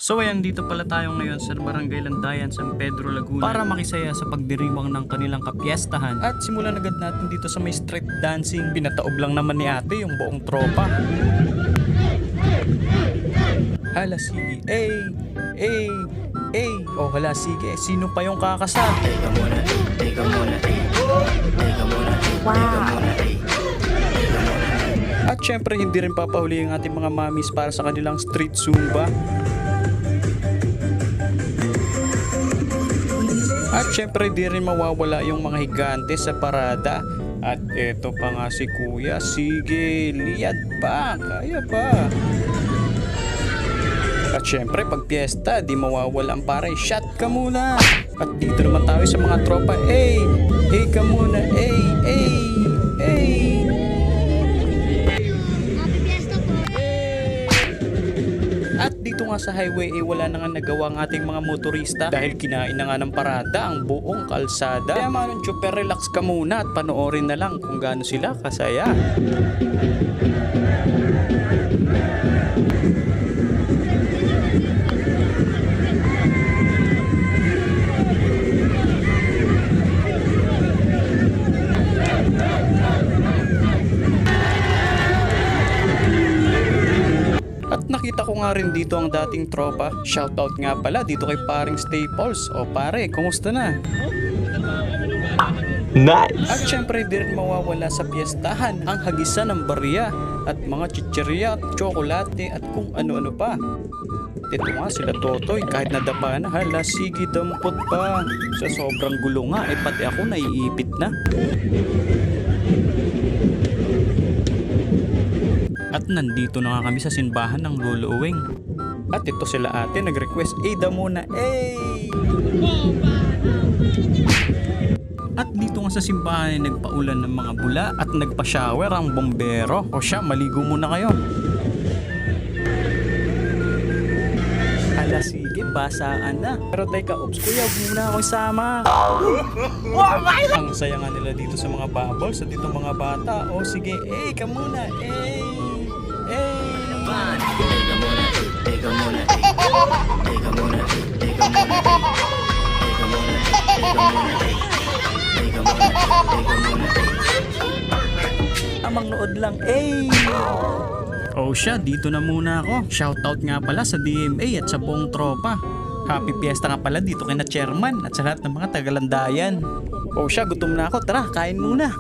So ayan, dito pala tayo ngayon sa Barangay Landayan, San Pedro, Laguna para makisaya sa pagdiriwang ng kanilang kapiestahan. At simulan agad natin dito sa may street dancing. Pinataob lang naman ni ate yung buong tropa. Hala sige, oh hala sige, sino pa yung kakasal? Teka muna, teka muna, teka muna, At syempre hindi rin papahuli ang ating mga mamis para sa kanilang street zumba. At syempre di rin mawawala yung mga higante sa parada. At eto pa nga si kuya, sige, liyad pa, kaya pa. At syempre pag piyesta, di mawawala ang pare, shot ka muna. At dito naman tayo sa mga tropa, ka muna, At dito nga sa highway wala na nga nagawa ang ating mga motorista dahil kinain na nga ng parada ang buong kalsada. Kaya mga super relax ka muna at panoorin na lang kung gaano sila kasaya. At nakita ko nga rin dito ang dating tropa. Shoutout nga pala dito kay paring Staples. O pare, kumusta na? Nice! At syempre di rin mawawala sa piyestahan ang hagisan ng barya at mga chichirya, tsokolate at kung ano-ano pa. Ito nga sila Totoy, kahit nadapa na, hala sige dampot pa. Sa sobrang gulo nga, pati ako naiipit na. At nandito na nga kami sa simbahan ng Lolo Uwing. At ito sila ate nag-request, daw muna, At dito nga sa simbahan ay nagpaulan ng mga bula at nagpa-shower ang bombero. O siya, maligo muna kayo. Hala sige, basaan na. Pero teka, ops kuya, huwag muna ako isama. Ang saya nga nila dito sa mga bubbles at dito mga bata. O sige, ka muna, Amang nood lang, Oh siya, dito na muna ako. Shoutout nga pala sa DMA at sa buong tropa. Happy Fiesta nga pala dito kay na chairman at sa lahat ng mga tagalandayan. Oh siya, gutom na ako. Tara, kain muna.